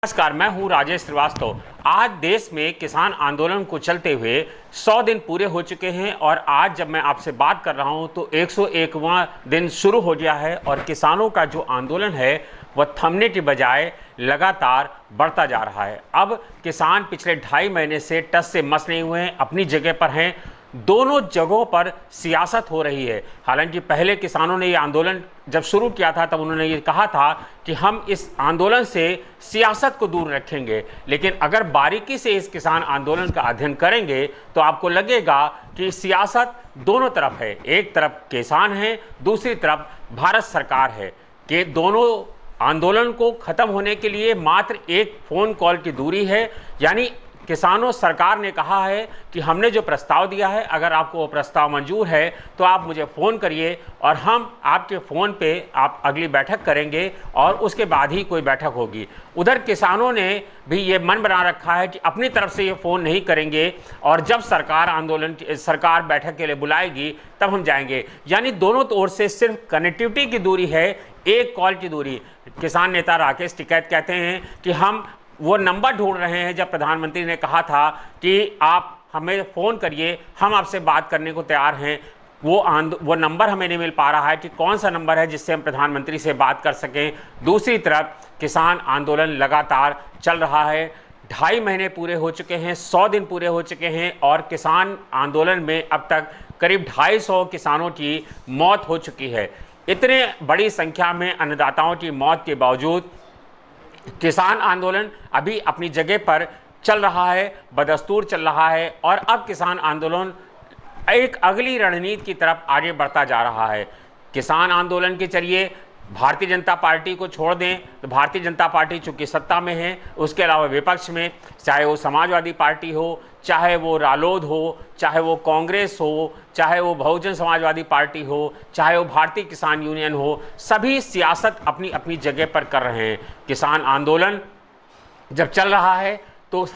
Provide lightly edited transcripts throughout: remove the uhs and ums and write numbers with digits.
नमस्कार, मैं हूं राजेश श्रीवास्तव। आज देश में किसान आंदोलन को चलते हुए 100 दिन पूरे हो चुके हैं और आज जब मैं आपसे बात कर रहा हूं तो 101वां दिन शुरू हो गया है और किसानों का जो आंदोलन है वह थमने की बजाय लगातार बढ़ता जा रहा है। अब किसान पिछले 2.5 महीने से टस से मस नहीं हुए हैं, अपनी जगह पर हैं। दोनों जगहों पर सियासत हो रही है। हालांकि पहले किसानों ने ये आंदोलन जब शुरू किया था तब उन्होंने ये कहा था कि हम इस आंदोलन से सियासत को दूर रखेंगे, लेकिन अगर बारीकी से इस किसान आंदोलन का अध्ययन करेंगे तो आपको लगेगा कि सियासत दोनों तरफ है। एक तरफ किसान है, दूसरी तरफ भारत सरकार है कि दोनों आंदोलन को खत्म होने के लिए मात्र एक फ़ोन कॉल की दूरी है। यानी किसानों सरकार ने कहा है कि हमने जो प्रस्ताव दिया है, अगर आपको वो प्रस्ताव मंजूर है तो आप मुझे फ़ोन करिए और हम आपके फ़ोन पे आप अगली बैठक करेंगे और उसके बाद ही कोई बैठक होगी। उधर किसानों ने भी ये मन बना रखा है कि अपनी तरफ से ये फ़ोन नहीं करेंगे और जब सरकार बैठक के लिए बुलाएगी तब हम जाएंगे। यानी दोनों ओर से सिर्फ कनेक्टिविटी की दूरी है, एक कॉल की दूरी। किसान नेता राकेश टिकैत कहते हैं कि हम वो नंबर ढूंढ रहे हैं जब प्रधानमंत्री ने कहा था कि आप हमें फ़ोन करिए, हम आपसे बात करने को तैयार हैं। वो नंबर हमें नहीं मिल पा रहा है कि कौन सा नंबर है जिससे हम प्रधानमंत्री से बात कर सकें। दूसरी तरफ किसान आंदोलन लगातार चल रहा है। 2.5 महीने पूरे हो चुके हैं, 100 दिन पूरे हो चुके हैं और किसान आंदोलन में अब तक करीब 250 किसानों की मौत हो चुकी है। इतने बड़ी संख्या में अन्नदाताओं की मौत के बावजूद किसान आंदोलन अभी अपनी जगह पर चल रहा है, बदस्तूर चल रहा है और अब किसान आंदोलन एक अगली रणनीति की तरफ आगे बढ़ता जा रहा है। किसान आंदोलन के जरिए भारतीय जनता पार्टी को छोड़ दें तो भारतीय जनता पार्टी चूंकि सत्ता में है, उसके अलावा विपक्ष में चाहे वो समाजवादी पार्टी हो, चाहे वो रालोद हो, चाहे वो कांग्रेस हो, चाहे वो बहुजन समाजवादी पार्टी हो, चाहे वो भारतीय किसान यूनियन हो, सभी सियासत अपनी अपनी जगह पर कर रहे हैं। किसान आंदोलन जब चल रहा है तो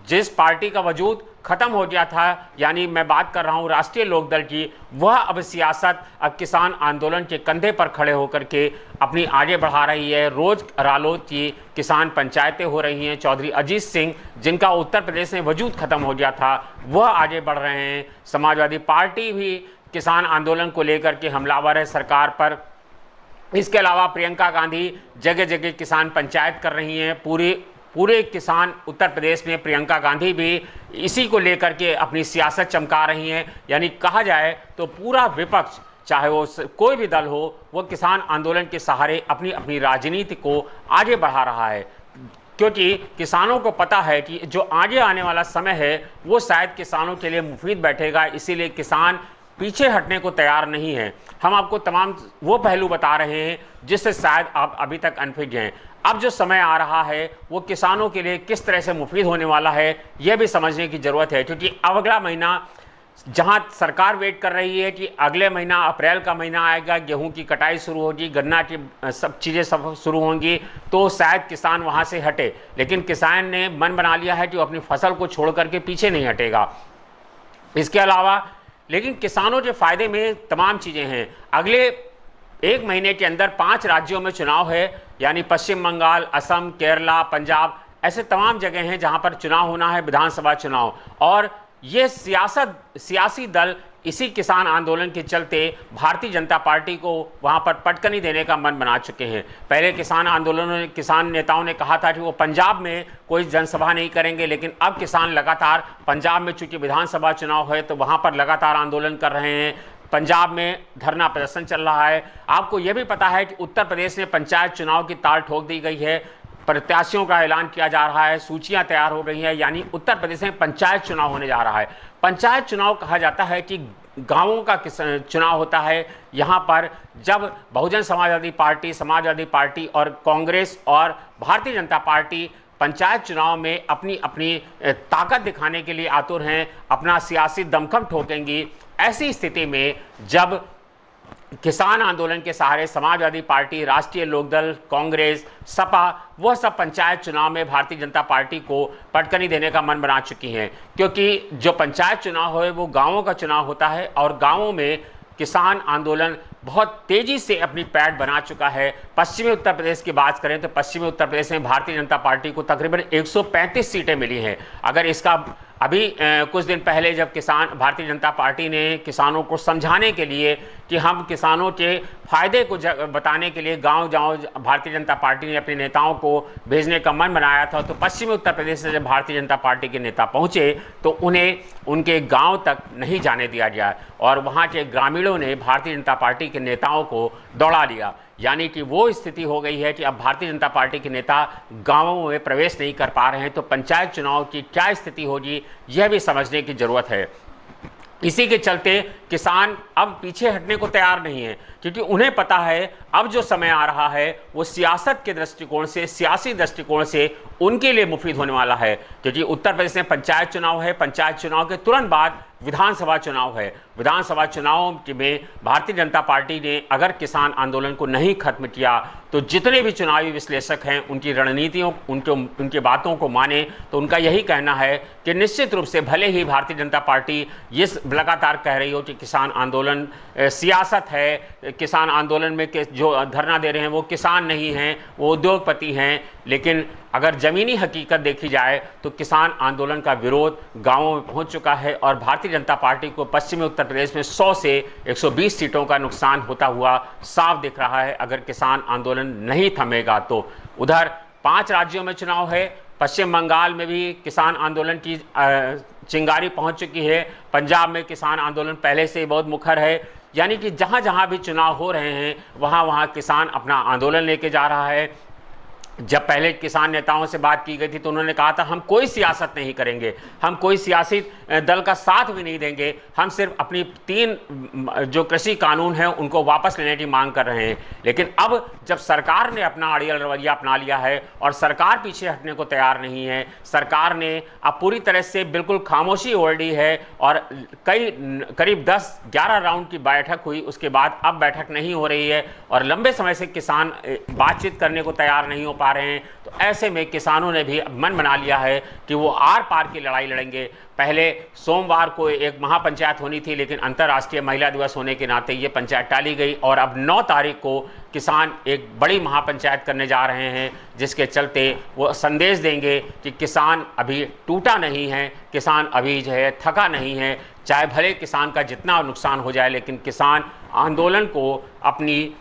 जिस पार्टी का वजूद खत्म हो गया था, यानी मैं बात कर रहा हूं राष्ट्रीय लोकदल की, वह अब सियासत अब किसान आंदोलन के कंधे पर खड़े होकर के अपनी आगे बढ़ा रही है। रोज रालोद की किसान पंचायतें हो रही हैं। चौधरी अजीत सिंह, जिनका उत्तर प्रदेश में वजूद खत्म हो गया था, वह आगे बढ़ रहे हैं। समाजवादी पार्टी भी किसान आंदोलन को लेकर के हमलावर है सरकार पर। इसके अलावा प्रियंका गांधी जगह जगह किसान पंचायत कर रही हैं। पूरे किसान उत्तर प्रदेश में प्रियंका गांधी भी इसी को लेकर के अपनी सियासत चमका रही हैं। यानी कहा जाए तो पूरा विपक्ष, चाहे वो कोई भी दल हो, वो किसान आंदोलन के सहारे अपनी अपनी राजनीति को आगे बढ़ा रहा है, क्योंकि किसानों को पता है कि जो आगे आने वाला समय है वो शायद किसानों के लिए मुफीद बैठेगा। इसीलिए किसान पीछे हटने को तैयार नहीं है। हम आपको तमाम वो पहलू बता रहे हैं जिससे शायद आप अभी तक अनभिज्ञ हैं। अब जो समय आ रहा है वो किसानों के लिए किस तरह से मुफीद होने वाला है यह भी समझने की ज़रूरत है, क्योंकि अब अगला महीना जहां सरकार वेट कर रही है कि अगले महीना अप्रैल का महीना आएगा, गेहूं की कटाई शुरू होगी, गन्ना की सब चीज़ें सब शुरू होंगी, तो शायद किसान वहां से हटे। लेकिन किसान ने मन बना लिया है कि वो अपनी फसल को छोड़ करके पीछे नहीं हटेगा। इसके अलावा लेकिन किसानों के फ़ायदे में तमाम चीज़ें हैं। अगले 1 महीने के अंदर 5 राज्यों में चुनाव है, यानी पश्चिम बंगाल, असम, केरला, पंजाब, ऐसे तमाम जगह हैं जहां पर चुनाव होना है, विधानसभा चुनाव। और ये सियासी दल इसी किसान आंदोलन के चलते भारतीय जनता पार्टी को वहां पर पटकनी देने का मन बना चुके हैं। पहले किसान नेताओं ने कहा था कि वो पंजाब में कोई जनसभा नहीं करेंगे, लेकिन अब किसान लगातार पंजाब में चूंकि विधानसभा चुनाव है तो वहां पर लगातार आंदोलन कर रहे हैं। पंजाब में धरना प्रदर्शन चल रहा है। आपको यह भी पता है कि उत्तर प्रदेश में पंचायत चुनाव की ताल ठोक दी गई है, प्रत्याशियों का ऐलान किया जा रहा है, सूचियां तैयार हो रही हैं। यानी उत्तर प्रदेश में पंचायत चुनाव होने जा रहा है। पंचायत चुनाव कहा जाता है कि गांवों का चुनाव होता है। यहाँ पर जब बहुजन समाजवादी पार्टी और कांग्रेस और भारतीय जनता पार्टी पंचायत चुनाव में अपनी अपनी ताकत दिखाने के लिए आतुर हैं, अपना सियासी दमखम ठोकेंगी। ऐसी स्थिति में जब किसान आंदोलन के सहारे समाजवादी पार्टी, राष्ट्रीय लोकदल, कांग्रेस, सपा, वह सब पंचायत चुनाव में भारतीय जनता पार्टी को पटकनी देने का मन बना चुकी हैं, क्योंकि जो पंचायत चुनाव है वो गांवों का चुनाव होता है और गांवों में किसान आंदोलन बहुत तेजी से अपनी पैठ बना चुका है। पश्चिमी उत्तर प्रदेश की बात करें तो पश्चिमी उत्तर प्रदेश में भारतीय जनता पार्टी को तकरीबन 135 सीटें मिली हैं। अगर इसका अभी कुछ दिन पहले जब भारतीय जनता पार्टी ने किसानों को समझाने के लिए कि हम किसानों के फायदे को बताने के लिए गांव-गांव भारतीय जनता पार्टी ने अपने नेताओं को भेजने का मन बनाया था, तो पश्चिमी उत्तर प्रदेश से जब भारतीय जनता पार्टी के नेता पहुंचे तो उन्हें उनके गांव तक नहीं जाने दिया गया और वहां के ग्रामीणों ने भारतीय जनता पार्टी के नेताओं को दौड़ा लिया। यानी कि वो स्थिति हो गई है कि अब भारतीय जनता पार्टी के नेता गांवों में प्रवेश नहीं कर पा रहे हैं। तो पंचायत चुनाव की क्या स्थिति होगी यह भी समझने की जरूरत है। इसी के चलते किसान अब पीछे हटने को तैयार नहीं है, क्योंकि उन्हें पता है अब जो समय आ रहा है वो सियासत के दृष्टिकोण से, सियासी दृष्टिकोण से उनके लिए मुफीद होने वाला है। क्योंकि उत्तर प्रदेश में पंचायत चुनाव है, पंचायत चुनाव के तुरंत बाद विधानसभा चुनाव है। विधानसभा चुनाव में भारतीय जनता पार्टी ने अगर किसान आंदोलन को नहीं खत्म किया तो जितने भी चुनावी विश्लेषक हैं उनकी रणनीतियों, उनकी बातों को माने तो उनका यही कहना है कि निश्चित रूप से भले ही भारतीय जनता पार्टी ये लगातार कह रही हो कि किसान आंदोलन सियासत है, किसान आंदोलन में जो धरना दे रहे हैं वो किसान नहीं हैं, वो उद्योगपति हैं, लेकिन अगर ज़मीनी हकीकत देखी जाए तो किसान आंदोलन का विरोध गांवों में पहुंच चुका है और भारतीय जनता पार्टी को पश्चिमी उत्तर प्रदेश में 100 से 120 सीटों का नुकसान होता हुआ साफ दिख रहा है अगर किसान आंदोलन नहीं थमेगा तो। उधर 5 राज्यों में चुनाव है, पश्चिम बंगाल में भी किसान आंदोलन की चिंगारी पहुंच चुकी है, पंजाब में किसान आंदोलन पहले से ही बहुत मुखर है। यानी कि जहां जहां भी चुनाव हो रहे हैं वहां वहां किसान अपना आंदोलन लेके जा रहा है। जब पहले किसान नेताओं से बात की गई थी तो उन्होंने कहा था हम कोई सियासत नहीं करेंगे, हम कोई सियासी दल का साथ भी नहीं देंगे, हम सिर्फ अपनी 3 जो कृषि कानून हैं उनको वापस लेने की मांग कर रहे हैं। लेकिन अब जब सरकार ने अपना अड़ियल रवैया अपना लिया है और सरकार पीछे हटने को तैयार नहीं है, सरकार ने अब पूरी तरह से बिल्कुल खामोशी ओढ़ ली है और करीब 10-11 राउंड की बैठक हुई, उसके बाद अब बैठक नहीं हो रही है और लंबे समय से किसान बातचीत करने को तैयार नहीं हो पा रहे हैं। तो ऐसे में किसानों ने भी मन बना लिया है कि वो आर पार की लड़ाई लड़ेंगे। पहले सोमवार को एक महापंचायत होनी थी, लेकिन अंतर्राष्ट्रीय महिला दिवस होने के नाते ये पंचायत टाली गई और अब 9 तारीख को किसान एक बड़ी महापंचायत करने जा रहे हैं, जिसके चलते वो संदेश देंगे कि किसान अभी टूटा नहीं है, किसान अभी जो है थका नहीं है। चाहे भले किसान का जितना नुकसान हो जाए, लेकिन किसान आंदोलन को अपनी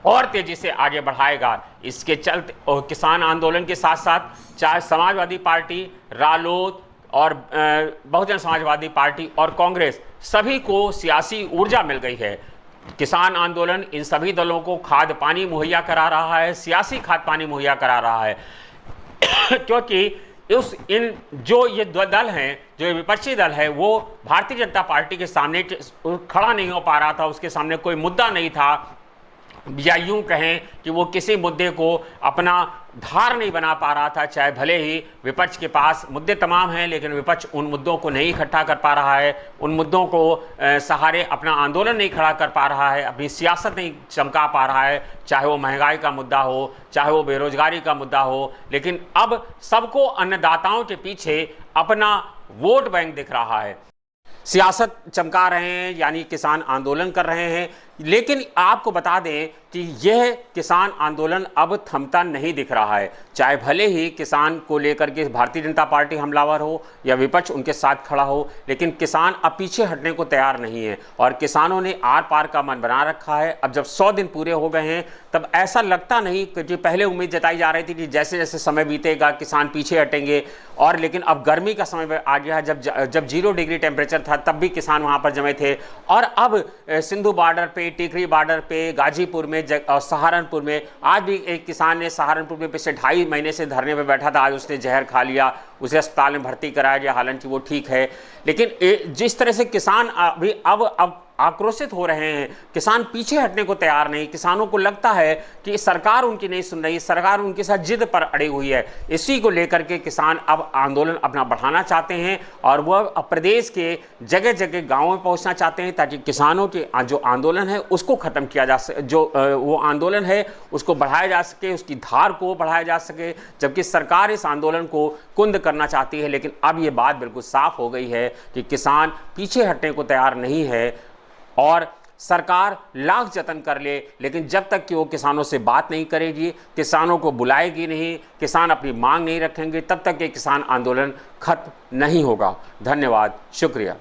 और तेजी से आगे बढ़ाएगा। इसके चलते और किसान आंदोलन के साथ साथ चाहे समाजवादी पार्टी, रालोद और बहुजन समाजवादी पार्टी और कांग्रेस, सभी को सियासी ऊर्जा मिल गई है। किसान आंदोलन इन सभी दलों को खाद्य पानी मुहैया करा रहा है, सियासी खाद्य पानी मुहैया करा रहा है क्योंकि जो ये दल हैं, जो विपक्षी दल है, वो भारतीय जनता पार्टी के सामने खड़ा नहीं हो पा रहा था, उसके सामने कोई मुद्दा नहीं था, या यूं कहें कि वो किसी मुद्दे को अपना धार नहीं बना पा रहा था। चाहे भले ही विपक्ष के पास मुद्दे तमाम हैं, लेकिन विपक्ष उन मुद्दों को नहीं इकट्ठा कर पा रहा है, उन मुद्दों को सहारे अपना आंदोलन नहीं खड़ा कर पा रहा है, अपनी सियासत नहीं चमका पा रहा है, चाहे वो महंगाई का मुद्दा हो, चाहे वो बेरोजगारी का मुद्दा हो। लेकिन अब सबको अन्नदाताओं के पीछे अपना वोट बैंक दिख रहा है, सियासत चमका रहे हैं, यानी किसान आंदोलन कर रहे हैं। लेकिन आपको बता दें कि यह किसान आंदोलन अब थमता नहीं दिख रहा है। चाहे भले ही किसान को लेकर के भारतीय जनता पार्टी हमलावर हो या विपक्ष उनके साथ खड़ा हो, लेकिन किसान अब पीछे हटने को तैयार नहीं है और किसानों ने आर पार का मन बना रखा है। अब जब 100 दिन पूरे हो गए हैं तब ऐसा लगता नहीं कि पहले उम्मीद जताई जा रही थी कि जैसे जैसे समय बीतेगा किसान पीछे हटेंगे, और लेकिन अब गर्मी का समय आ गया है। जब 0 डिग्री टेम्परेचर था तब भी किसान वहाँ पर जमे थे, और अब सिंधु बॉर्डर पे, टिकरी बॉर्डर पे, गाजीपुर में और सहारनपुर में, आज भी एक किसान ने सहारनपुर में पिछले 2.5 महीने से धरने में बैठा था, आज उसने जहर खा लिया, उसे अस्पताल में भर्ती कराया गया, हालांकि वो ठीक है। लेकिन जिस तरह से किसान अभी अब आक्रोशित हो रहे हैं, किसान पीछे हटने को तैयार नहीं। किसानों को लगता है कि सरकार उनकी नहीं सुन रही, सरकार उनके साथ जिद पर अड़ी हुई है। इसी को लेकर के किसान अब आंदोलन अपना बढ़ाना चाहते हैं और वह प्रदेश के जगह जगह गाँव में पहुँचना चाहते हैं, ताकि किसानों के जो आंदोलन है उसको ख़त्म किया जा सके, जो वो आंदोलन है उसको बढ़ाया जा सके, उसकी धार को बढ़ाया जा सके। जबकि सरकार इस आंदोलन को कुंद करना चाहती है, लेकिन अब ये बात बिल्कुल साफ हो गई है कि किसान पीछे हटने को तैयार नहीं है। और सरकार लाख जतन कर ले, लेकिन जब तक कि वो किसानों से बात नहीं करेगी, किसानों को बुलाएगी नहीं, किसान अपनी मांग नहीं रखेंगे, तब तक ये किसान आंदोलन खत्म नहीं होगा। धन्यवाद, शुक्रिया।